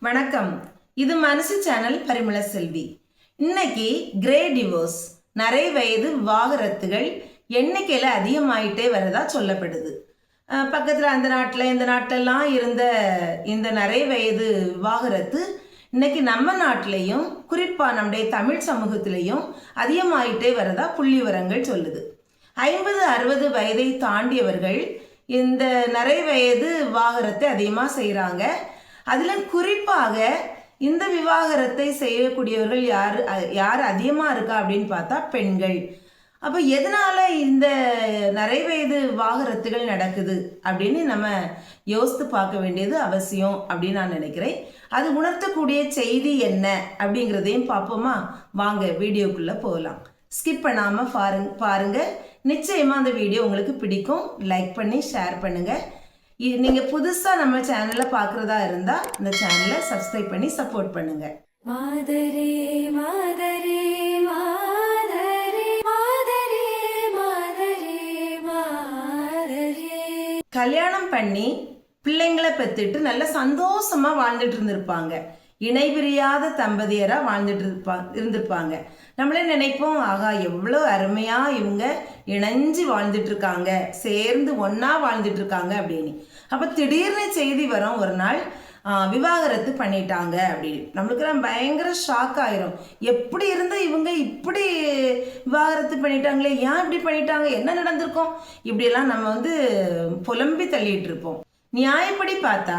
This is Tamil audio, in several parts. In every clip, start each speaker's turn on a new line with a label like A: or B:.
A: வணக்கம். இது மனசு சேனல் பரிமள செல்வி. இன்னைக்கு கிரே டிவோர்ஸ் நிறைய வயது விவாகரத்துகள் எண்ணிக்கையில் அதிகமாயிட்டே வரதா சொல்லப்படுது. பக்கத்தில் அந்த நாட்டில் இந்த நாட்டிலலாம் இருந்த இந்த நிறைய வயது விவாகரத்து இன்னைக்கு நம்ம நாட்டிலையும் குறிப்பாக நம்முடைய தமிழ் சமூகத்திலையும் அதிகமாயிட்டே வரதா புள்ளி விவரங்கள் சொல்லுது. 50-60 வயதை தாண்டியவர்கள் இந்த நிறைய வயது விவாகரத்தை அதிகமாக செய்கிறாங்க. அதில் குறிப்பாக இந்த விவாகரத்தை செய்யக்கூடியவர்கள் யார் அதிகமாக இருக்கா அப்படின்னு பார்த்தா பெண்கள். அப்போ எதனால் இந்த நிறைய வயது விவாகரத்துகள் நடக்குது அப்படின்னு நம்ம யோசித்து பார்க்க வேண்டியது அவசியம் அப்படின்னு நான் நினைக்கிறேன். அது உணர்த்தக்கூடிய செய்தி என்ன அப்படிங்கிறதையும் பார்ப்போமா? வாங்க வீடியோக்குள்ளே போகலாம். ஸ்கிப் பண்ணாமல் பாருங்கள். நிச்சயமாக அந்த வீடியோ உங்களுக்கு பிடிக்கும். லைக் பண்ணி ஷேர் பண்ணுங்கள். நீங்கள் புதுசாக நம்ம சேனலை பார்க்குறதா இருந்தால் இந்த சேனலை சப்ஸ்கிரைப் பண்ணி சப்போர்ட் பண்ணுங்கள்.
B: மாதரே மாதரே மாதரே மாதரே மாதரே மாதரே.
A: கல்யாணம் பண்ணி பிள்ளைங்களை பெற்றுட்டு நல்ல சந்தோஷமாக வாழ்ந்துட்டு இருந்திருப்பாங்க. இணை பிரியாத தம்பதியராக இருந்திருப்பாங்க. நம்மளே நினைப்போம், ஆகா எவ்வளோ அருமையாக இவங்க இணைஞ்சு வாழ்ந்துட்டு இருக்காங்க, சேர்ந்து ஒன்றா வாழ்ந்துட்டு இருக்காங்க அப்படின்னு. அப்போ திடீர்னு செய்தி வரும், ஒரு நாள் விவாகரத்து பண்ணிட்டாங்க அப்படின்னு. நம்மளுக்கு பயங்கர ஷாக் ஆயிரும். எப்படி இருந்தால் இவங்க இப்படி விவாகரத்து பண்ணிட்டாங்களே, ஏன் இப்படி பண்ணிட்டாங்க, என்ன நடந்திருக்கோம், இப்படியெல்லாம் நம்ம புலம்பி தள்ளிட்டு இருப்போம். நியாயப்படி பார்த்தா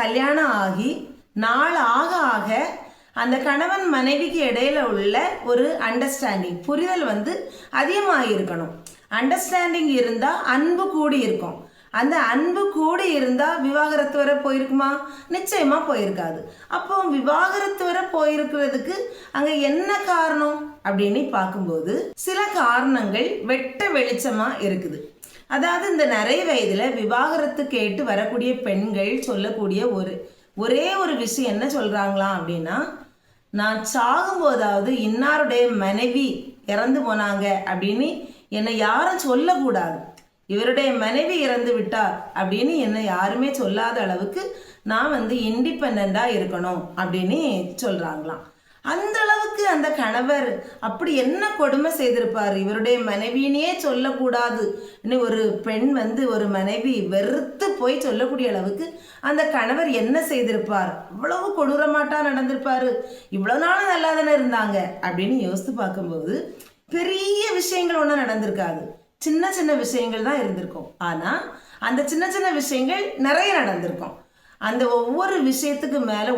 A: கல்யாணம் ஆகி நாள் ஆக ஆக அந்த கணவன் மனைவிக்கு இடையில உள்ள ஒரு அண்டர்ஸ்டாண்டிங், புரிதல் அதிகமாக இருக்கணும். அண்டர்ஸ்டாண்டிங் இருந்தால் அன்பு கூடி இருக்கும். அந்த அன்பு கூடி இருந்தால் விவாகரத்து வர போயிருக்குமா? நிச்சயமாக போயிருக்காது. அப்போ விவாகரத்து வர போயிருக்கிறதுக்கு அங்கே என்ன காரணம் அப்படின்னு பார்க்கும்போது சில காரணங்கள் வெட்ட வெளிச்சமாக இருக்குது. அதாவது இந்த நிறைய வயதில் விவாகரத்து கேட்டு வரக்கூடிய பெண்கள் சொல்லக்கூடிய ஒரே ஒரு விஷயம் என்ன சொல்கிறாங்களாம் அப்படின்னா, நான் சாகும்போதாவது இன்னாருடைய மனைவி இறந்து போனாங்க அப்படின்னு என்னை யாரும் சொல்லக்கூடாது. இவருடைய மனைவி இறந்து விட்டார் அப்படின்னு என்னை யாருமே சொல்லாத அளவுக்கு நான் இண்டிபெண்ட்டாக இருக்கணும் அப்படின்னு சொல்கிறாங்களாம். அந்த அளவுக்கு அந்த கணவர் அப்படி என்ன கொடுமை செய்திருப்பார், இவருடைய மனைவியினே சொல்லக்கூடாது ஒரு பெண் ஒரு மனைவி வெறுத்து போய் சொல்லக்கூடிய அளவுக்கு அந்த கணவர் என்ன செய்திருப்பார், இவ்வளவு கொடூரமாட்டா நடந்திருப்பாரு, இவ்வளவு நாளும் நல்லா தானே இருந்தாங்க அப்படின்னு யோசித்து பார்க்கும்போது பெரிய விஷயங்கள் ஒன்றும் நடந்திருக்காது. சின்ன சின்ன விஷயங்கள் தான் இருந்திருக்கும். ஆனால் அந்த சின்ன சின்ன விஷயங்கள் நிறைய நடந்திருக்கும். அந்த ஒவ்வொரு விஷயத்துக்கு மேலே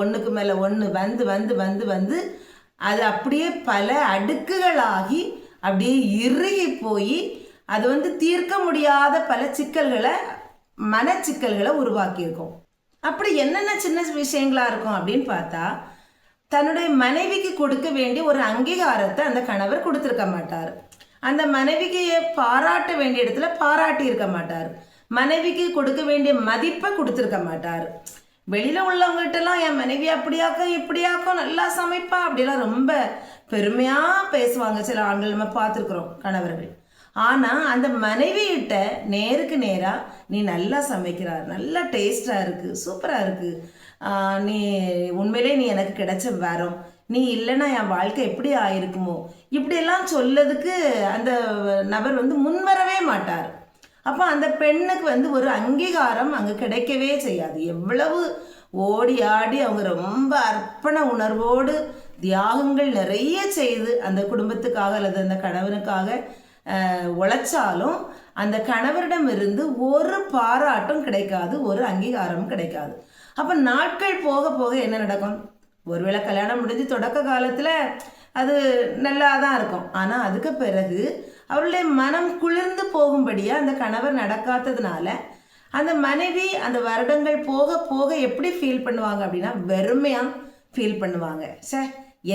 A: ஒன்றுக்கு மேலே ஒன்று வந்து அது அப்படியே பல அடுக்குகளாகி அப்படியே இறுகி போய் அது தீர்க்க முடியாத பல சிக்கல்களை, மனச்சிக்கல்களை உருவாக்கியிருக்கும். அப்படி என்னென்ன சின்ன விஷயங்களாக இருக்கும் அப்படின்னு பார்த்தா, தன்னுடைய மனைவிக்கு கொடுக்க வேண்டிய ஒரு அங்கீகாரத்தை அந்த கணவர் கொடுத்துருக்க மாட்டார். அந்த மனைவிக்கு பாராட்ட வேண்டிய இடத்துல பாராட்டி இருக்க மாட்டார். மனைவிக்கு கொடுக்க வேண்டிய மதிப்பை கொடுத்துருக்க மாட்டார். வெளியில் உள்ளவங்ககிட்டலாம் என் மனைவி அப்படியாக்கும் இப்படியாக்கும் நல்லா சமைப்பா அப்படிலாம் ரொம்ப பெருமையாக பேசுவாங்க சில ஆண்கள், நம்ம பார்த்துருக்குறோம் கணவர்கள். ஆனால் அந்த மனைவிகிட்ட நேருக்கு நேராக நீ நல்லா சமைக்கிறார், நல்லா டேஸ்டாக இருக்குது, சூப்பராக இருக்குது, நீ உண்மையிலே நீ எனக்கு கிடைச்ச வரம், நீ இல்லைன்னா என் வாழ்க்கை எப்படி ஆயிருக்குமோ, இப்படியெல்லாம் சொல்லதுக்கு அந்த நபர் முன்வரவே மாட்டார். அப்போ அந்த பெண்ணுக்கு ஒரு அங்கீகாரம் அங்கே கிடைக்கவே செய்யாது. எவ்வளவு ஓடி ஆடி அவங்க ரொம்ப அர்ப்பண உணர்வோடு தியாகங்கள் நிறைய செய்து அந்த குடும்பத்துக்காக அல்லது அந்த கணவனுக்காக உழைச்சாலும் அந்த கணவரிடம் இருந்து ஒரு பாராட்டும் கிடைக்காது, ஒரு அங்கீகாரமும் கிடைக்காது. அப்போ நாட்கள் போக போக என்ன நடக்கும்? ஒருவேளை கல்யாணம் முடிஞ்சு தொடக்க காலத்தில் அது நல்லா தான் இருக்கும். ஆனால் அதுக்கு பிறகு அவருடைய மனம் குளிர்ந்து போகும்படியாக அந்த கணவர் நடக்காததுனால அந்த மனைவி அந்த வருடங்கள் போக போக எப்படி ஃபீல் பண்ணுவாங்க அப்படின்னா, வெறுமையாக ஃபீல் பண்ணுவாங்க.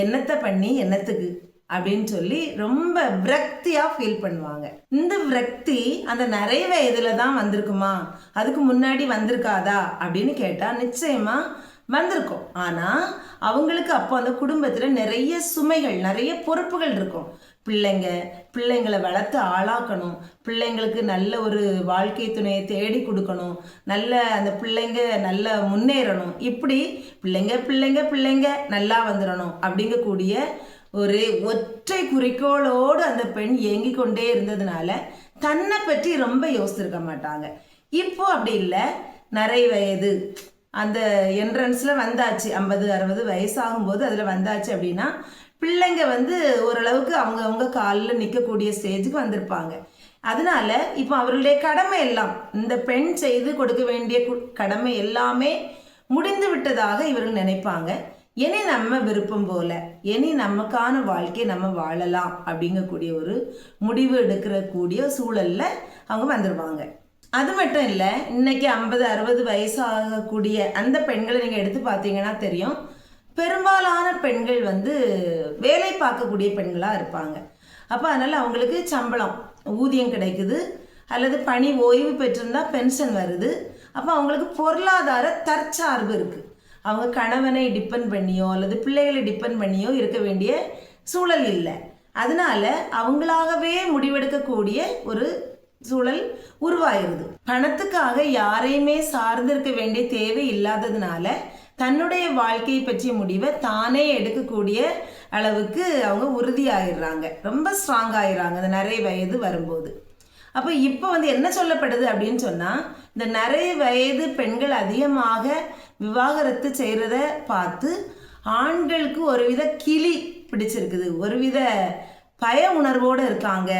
A: என்னத்தை பண்ணி என்னத்துக்கு அப்படின்னு சொல்லி ரொம்ப விரக்தியாக ஃபீல் பண்ணுவாங்க. இந்த விரக்தி அந்த நிறைய வயதில் தான் வந்திருக்குமா, அதுக்கு முன்னாடி வந்திருக்காதா அப்படின்னு கேட்டால் நிச்சயமாக வந்திருக்கும். ஆனால் அவங்களுக்கு அப்போ அந்த குடும்பத்தில் நிறைய சுமைகள், நிறைய பொறுப்புகள் இருக்கும். பிள்ளைங்களை வளர்த்து ஆளாக்கணும், பிள்ளைங்களுக்கு நல்ல ஒரு வாழ்க்கை துணையை தேடி கொடுக்கணும், நல்ல அந்த பிள்ளைங்க நல்ல முன்னேறணும், இப்படி பிள்ளைங்க நல்லா வந்துடணும் அப்படிங்கக்கூடிய ஒரு ஒற்றை குறிக்கோளோடு அந்த பெண் இயங்கி கொண்டே இருந்ததுனால தன்னை பற்றி ரொம்ப யோசிச்சிருக்க மாட்டாங்க. இப்போ அப்படி இல்லை, நிறைய வயது அந்த என்ட்ரன்ஸில் வந்தாச்சு, 50-60 வயசாகும்போது அதில் வந்தாச்சு அப்படின்னா பிள்ளைங்க ஓரளவுக்கு அவங்க காலில் நிற்கக்கூடிய ஸ்டேஜுக்கு வந்திருப்பாங்க. அதனால இப்போ அவர்களுடைய கடமை எல்லாம், இந்த பெண் செய்து கொடுக்க வேண்டிய கடமை எல்லாமே முடிந்து விட்டதாக இவர்கள் நினைப்பாங்க. இனி நம்ம விருப்பம் போல, இனி நமக்கான வாழ்க்கையை நம்ம வாழலாம் அப்படிங்கக்கூடிய ஒரு முடிவு எடுக்கக்கூடிய சூழல்ல அவங்க வந்துடுவாங்க. அது மட்டும் இல்லை, இன்னைக்கு 50-60 வயசாகக்கூடிய அந்த பெண்களை நீங்கள் எடுத்து பார்த்தீங்கன்னா தெரியும், பெரும்பாலான பெண்கள் வேலை பார்க்கக்கூடிய பெண்களாக இருப்பாங்க. அப்போ அதனால் அவங்களுக்கு சம்பளம் ஊதியம் கிடைக்குது, அல்லது பணி ஓய்வு பெற்றிருந்தா பென்ஷன் வருது. அப்போ அவங்களுக்கு பொருளாதார தற்சார்பு இருக்குது. அவங்க கணவனை டிபெண்ட் பண்ணியோ அல்லது பிள்ளைகளை டிபெண்ட் பண்ணியோ இருக்க வேண்டிய சூழல் இல்லை. அதனால அவங்களாகவே முடிவெடுக்கக்கூடிய ஒரு சூழல் உருவாயிருது. பணத்துக்காக யாரையுமே சார்ந்திருக்க வேண்டிய தேவை இல்லாததுனால தன்னுடைய வாழ்க்கையை பற்றிய முடிவை தானே எடுக்கக்கூடிய அளவுக்கு அவங்க உறுதியாகிடுறாங்க, ரொம்ப ஸ்ட்ராங் ஆகிடுறாங்க அந்த நிறைய வயது வரும்போது. அப்போ இப்போ என்ன சொல்லப்படுது அப்படின்னு சொன்னால், இந்த நிறைய வயது பெண்கள் அதிகமாக விவாகரத்து செய்கிறத பார்த்து ஆண்களுக்கு ஒருவித கிளி பிடிச்சிருக்குது, ஒருவித பய உணர்வோடு இருக்காங்க.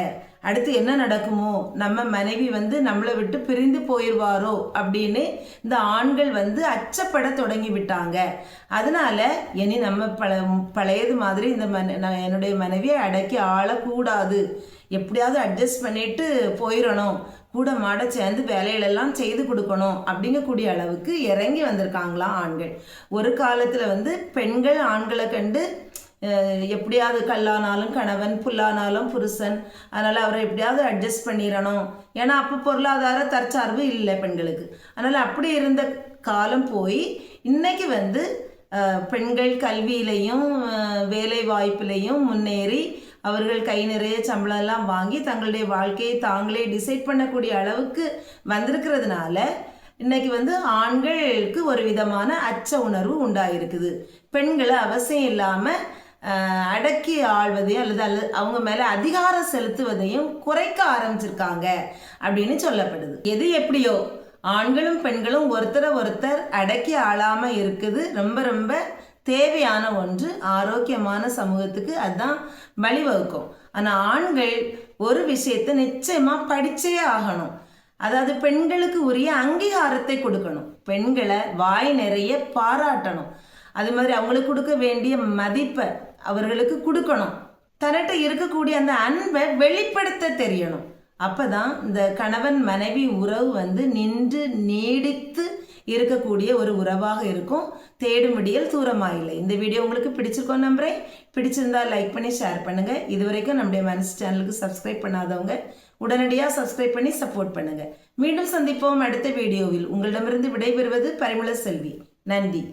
A: அடுத்து என்ன நடக்குமோ, நம்ம மனைவி நம்மளை விட்டு பிரிந்து போயிடுவாரோ அப்படின்னு இந்த ஆண்கள் அச்சப்பட தொடங்கி விட்டாங்க. அதனால இனி நம்ம பழையது மாதிரி என்னுடைய மனைவியை அடக்கி ஆளக்கூடாது, எப்படியாவது அட்ஜஸ்ட் பண்ணிட்டு போயிடணும், கூட மாட சேர்ந்து வேலைகளெல்லாம் செய்து கொடுக்கணும் அப்படிங்கக்கூடிய அளவுக்கு இறங்கி வந்திருக்காங்களாம் ஆண்கள். ஒரு காலத்தில் பெண்கள் ஆண்களை கண்டு எப்படியாவது கல்லானாலும் கணவன், புல்லானாலும் புருஷன், அதனால் அவரை எப்படியாவது அட்ஜஸ்ட் பண்ணிடணும், ஏன்னா அப்போ பொருளாதார தற்சார்பு இல்லை பெண்களுக்கு. அதனால் அப்படி இருந்த காலம் போய் இன்னைக்கு பெண்கள் கல்வியிலையும் வேலை வாய்ப்பிலையும் முன்னேறி அவர்கள் கை நிறைய சம்பளம் எல்லாம் வாங்கி தங்களுடைய வாழ்க்கையை தாங்களே டிசைட் பண்ணக்கூடிய அளவுக்கு வந்திருக்கிறதுனால இன்னைக்கு ஆண்களுக்கு ஒரு விதமான அச்ச உணர்வு உண்டாயிருக்குது. பெண்களை அவசியம் இல்லாமல் அடக்கி ஆள்வதையும் அல்லது அவங்க மேலே அதிகாரம் செலுத்துவதையும் குறைக்க ஆரம்பிச்சிருக்காங்க அப்படின்னு சொல்லப்படுது. எது எப்படியோ ஆண்களும் பெண்களும் ஒருத்தர் அடக்கி ஆளாமல் இருக்குது ரொம்ப ரொம்ப தேவையான ஒன்று. ஆரோக்கியமான சமூகத்துக்கு அதுதான் வழிவகுக்கும். ஆனால் ஆண்கள் ஒரு விஷயத்தை நிச்சயமாக படிச்சே ஆகணும். அதாவது பெண்களுக்கு உரிய அங்கீகாரத்தை கொடுக்கணும், பெண்களை வாய் நிறைய பாராட்டணும், அது மாதிரி அவங்களுக்கு கொடுக்க வேண்டிய மதிப்பை அவர்களுக்கு கொடுக்கணும், தன்னிட்ட இருக்கக்கூடிய அந்த அன்பை வெளிப்படுத்த தெரியணும். அப்பதான் இந்த கணவன் மனைவி உறவு நின்று நீடித்து இருக்கக்கூடிய ஒரு உறவாக இருக்கும். தேடும் விடியல் தூரமாக இல்லை. இந்த வீடியோ உங்களுக்கு பிடிச்சிருக்கோம் நம்புறேன். பிடிச்சிருந்தா லைக் பண்ணி ஷேர் பண்ணுங்க. இது வரைக்கும் நம்முடைய மனசு சேனலுக்கு சப்ஸ்கிரைப் பண்ணாதவங்க உடனடியாக சப்ஸ்கிரைப் பண்ணி சப்போர்ட் பண்ணுங்க. மீண்டும் சந்திப்போம் அடுத்த வீடியோவில். உங்களிடமிருந்து விடைபெறுவது பரிமள செல்வி. நன்றி.